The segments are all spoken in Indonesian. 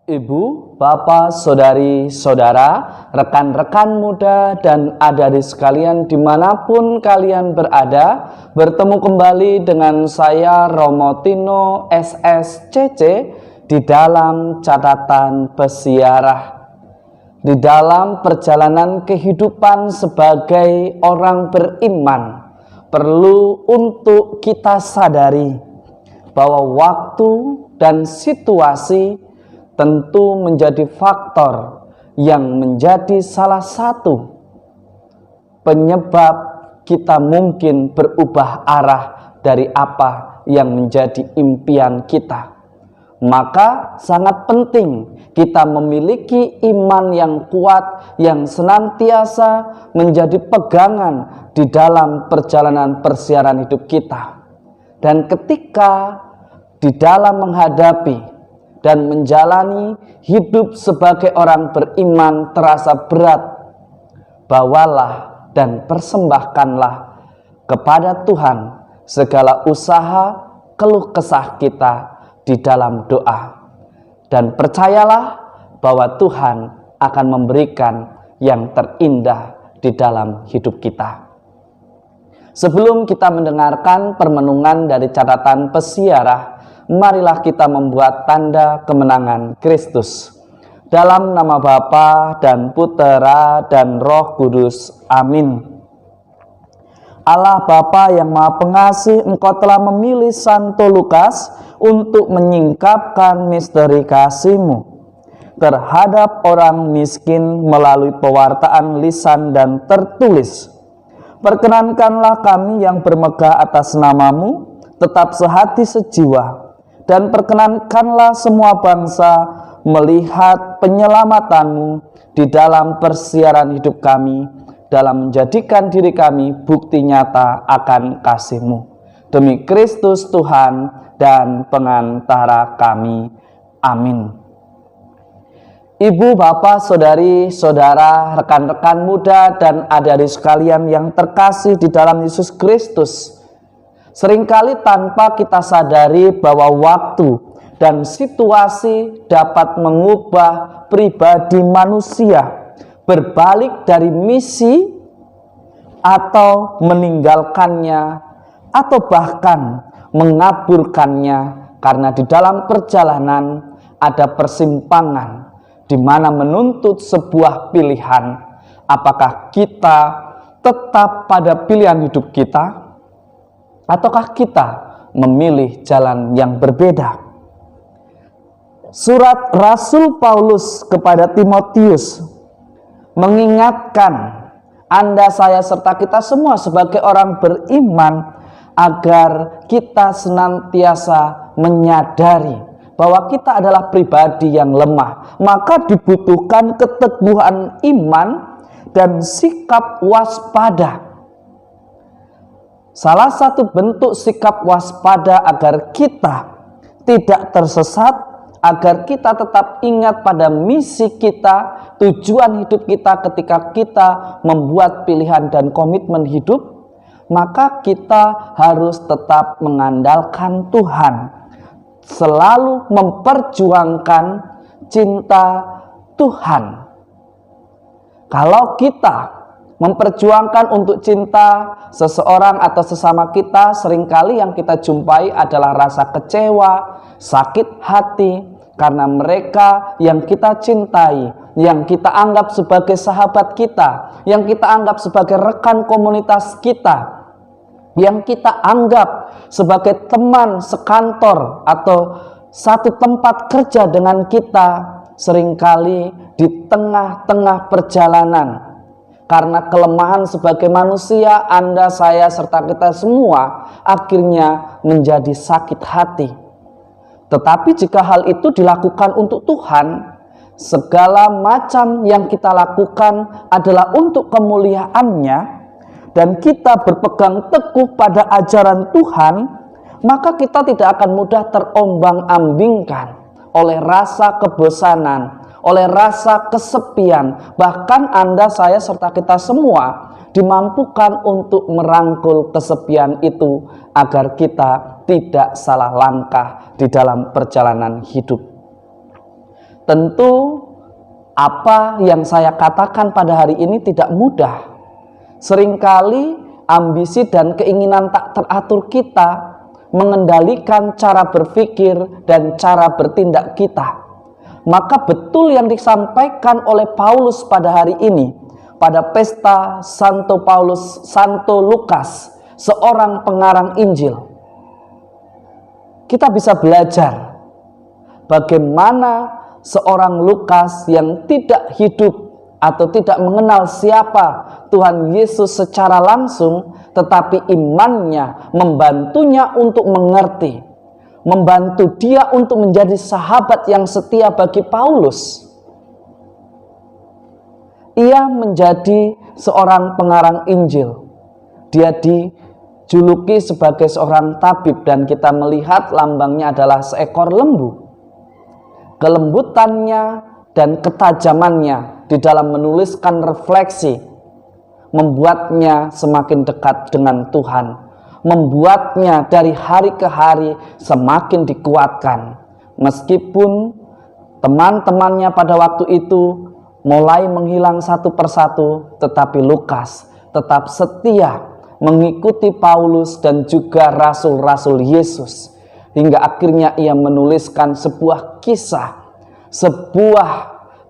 Ibu, bapak, saudari, saudara, rekan-rekan muda, dan adik-adik sekalian dimanapun kalian berada, bertemu kembali dengan saya Romo Tino SSCC di dalam catatan peziarah. Di dalam perjalanan kehidupan sebagai orang beriman, perlu untuk kita sadari bahwa waktu dan situasi tentu menjadi faktor yang menjadi salah satu penyebab kita mungkin berubah arah dari apa yang menjadi impian kita. Maka sangat penting kita memiliki iman yang kuat, yang senantiasa menjadi pegangan di dalam perjalanan persiaran hidup kita. Dan ketika di dalam menghadapi dan menjalani hidup sebagai orang beriman terasa berat, bawalah dan persembahkanlah kepada Tuhan segala usaha keluh kesah kita di dalam doa. Dan percayalah bahwa Tuhan akan memberikan yang terindah di dalam hidup kita. Sebelum kita mendengarkan permenungan dari catatan peziarah, marilah kita membuat tanda kemenangan Kristus. Dalam nama Bapa dan Putera dan Roh Kudus. Amin. Allah Bapa yang Maha Pengasih, Engkau telah memilih Santo Lukas untuk menyingkapkan misteri kasih-Mu terhadap orang miskin melalui pewartaan lisan dan tertulis. Perkenankanlah kami yang bermegah atas nama-Mu tetap sehati sejiwa, dan perkenankanlah semua bangsa melihat penyelamatanmu di dalam persiaran hidup kami, dalam menjadikan diri kami bukti nyata akan kasih-Mu. Demi Kristus Tuhan dan pengantara kami. Amin. Ibu, bapak, saudari, saudara, rekan-rekan muda, dan adik-adik sekalian yang terkasih di dalam Yesus Kristus, seringkali tanpa kita sadari bahwa waktu dan situasi dapat mengubah pribadi manusia berbalik dari misi atau meninggalkannya atau bahkan mengaburkannya, karena di dalam perjalanan ada persimpangan di mana menuntut sebuah pilihan. Apakah kita tetap pada pilihan hidup kita, ataukah kita memilih jalan yang berbeda? Surat Rasul Paulus kepada Timotius mengingatkan Anda, saya, serta kita semua sebagai orang beriman agar kita senantiasa menyadari bahwa kita adalah pribadi yang lemah. Maka dibutuhkan keteguhan iman dan sikap waspada. Salah satu bentuk sikap waspada agar kita tidak tersesat, agar kita tetap ingat pada misi kita, tujuan hidup kita ketika kita membuat pilihan dan komitmen hidup, maka kita harus tetap mengandalkan Tuhan, selalu memperjuangkan cinta Tuhan. Kalau kita memperjuangkan untuk cinta seseorang atau sesama kita, seringkali yang kita jumpai adalah rasa kecewa, sakit hati, karena mereka yang kita cintai, yang kita anggap sebagai sahabat kita, yang kita anggap sebagai rekan komunitas kita, yang kita anggap sebagai teman sekantor atau satu tempat kerja dengan kita, seringkali di tengah-tengah perjalanan, karena kelemahan sebagai manusia, Anda, saya, serta kita semua akhirnya menjadi sakit hati. Tetapi jika hal itu dilakukan untuk Tuhan, segala macam yang kita lakukan adalah untuk kemuliaan-Nya, dan kita berpegang teguh pada ajaran Tuhan, maka kita tidak akan mudah terombang-ambingkan oleh rasa kebosanan, oleh rasa kesepian. Bahkan Anda, saya, serta kita semua dimampukan untuk merangkul kesepian itu agar kita tidak salah langkah di dalam perjalanan hidup. Tentu apa yang saya katakan pada hari ini tidak mudah. Seringkali ambisi dan keinginan tak teratur kita mengendalikan cara berpikir dan cara bertindak kita. Maka betul yang disampaikan oleh Paulus pada hari ini, pada pesta Santo Lukas, seorang pengarang Injil. Kita bisa belajar bagaimana seorang Lukas yang tidak hidup atau tidak mengenal siapa Tuhan Yesus secara langsung, tetapi imannya membantunya untuk mengerti, membantu dia untuk menjadi sahabat yang setia bagi Paulus. Ia menjadi seorang pengarang Injil. Dia dijuluki sebagai seorang tabib, dan kita melihat lambangnya adalah seekor lembu. Kelembutannya dan ketajamannya di dalam menuliskan refleksi membuatnya semakin dekat dengan Tuhan, membuatnya dari hari ke hari semakin dikuatkan. Meskipun teman-temannya pada waktu itu mulai menghilang satu persatu, tetapi Lukas tetap setia mengikuti Paulus dan juga rasul-rasul Yesus. Hingga akhirnya ia menuliskan sebuah kisah, sebuah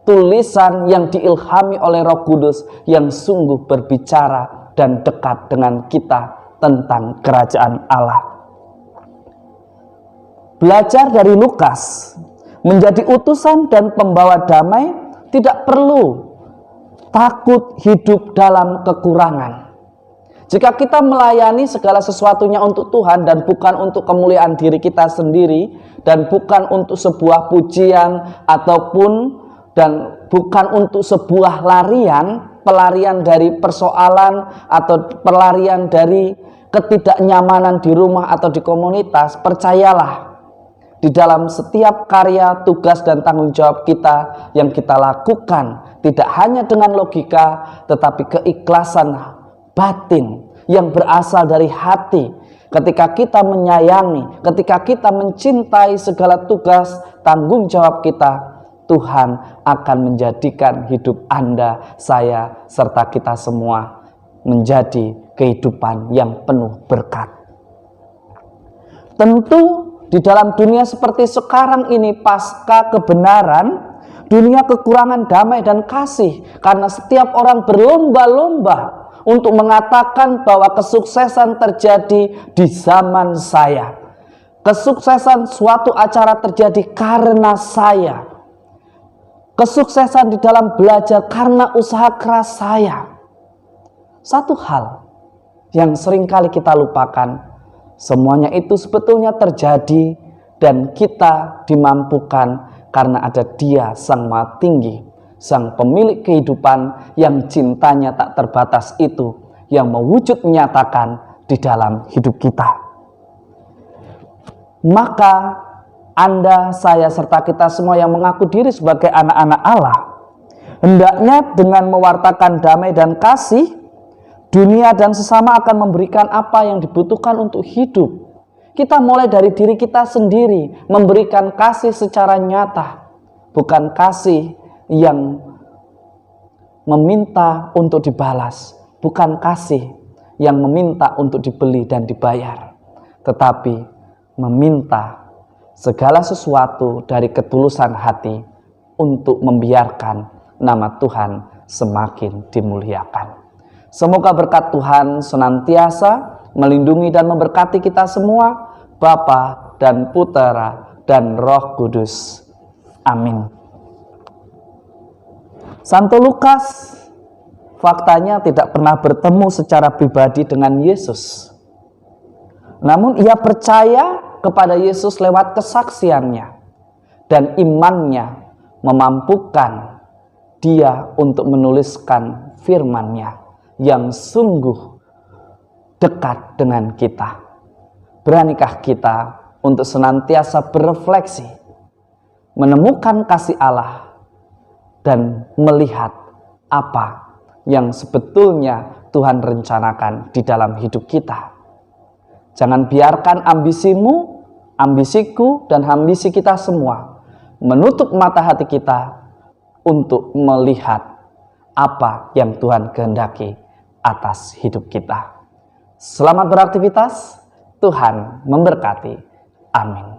tulisan yang diilhami oleh Roh Kudus yang sungguh berbicara dan dekat dengan kita tentang kerajaan Allah. Belajar dari Lukas, menjadi utusan dan pembawa damai tidak perlu takut hidup dalam kekurangan. Jika kita melayani segala sesuatunya untuk Tuhan dan bukan untuk kemuliaan diri kita sendiri, dan bukan untuk sebuah pujian ataupun dan bukan untuk sebuah pelarian dari persoalan atau pelarian dari ketidaknyamanan di rumah atau di komunitas, percayalah, di dalam setiap karya, tugas, dan tanggung jawab kita yang kita lakukan, tidak hanya dengan logika, tetapi keikhlasan batin yang berasal dari hati. Ketika kita menyayangi, ketika kita mencintai segala tugas, tanggung jawab kita, Tuhan akan menjadikan hidup Anda, saya, serta kita semua menjadi kehidupan yang penuh berkat. Tentu di dalam dunia seperti sekarang ini, pasca kebenaran, dunia kekurangan damai dan kasih, karena setiap orang berlomba-lomba untuk mengatakan bahwa kesuksesan terjadi di zaman saya. Kesuksesan suatu acara terjadi karena saya. Kesuksesan di dalam belajar karena usaha keras saya. Satu hal yang seringkali kita lupakan, semuanya itu sebetulnya terjadi dan kita dimampukan karena ada Dia Sang Maha Tinggi, Sang pemilik kehidupan yang cintanya tak terbatas itu, yang mewujud menyatakan di dalam hidup kita. Maka Anda, saya, serta kita semua yang mengaku diri sebagai anak-anak Allah, hendaknya dengan mewartakan damai dan kasih, dunia dan sesama akan memberikan apa yang dibutuhkan untuk hidup. Kita mulai dari diri kita sendiri, memberikan kasih secara nyata, bukan kasih yang meminta untuk dibalas, bukan kasih yang meminta untuk dibeli dan dibayar, tetapi meminta segala sesuatu dari ketulusan hati untuk membiarkan nama Tuhan semakin dimuliakan. Semoga berkat Tuhan senantiasa melindungi dan memberkati kita semua, Bapa dan Putera dan Roh Kudus. Amin. Santo Lukas faktanya tidak pernah bertemu secara pribadi dengan Yesus. Namun ia percaya kepada Yesus lewat kesaksiannya, dan imannya memampukan dia untuk menuliskan firman-Nya yang sungguh dekat dengan kita. Beranikah kita untuk senantiasa berefleksi, menemukan kasih Allah, dan melihat apa yang sebetulnya Tuhan rencanakan di dalam hidup kita. Jangan biarkan ambisimu, ambisiku, dan ambisi kita semua menutup mata hati kita untuk melihat apa yang Tuhan kehendaki atas hidup kita. Selamat beraktivitas, Tuhan memberkati. Amin.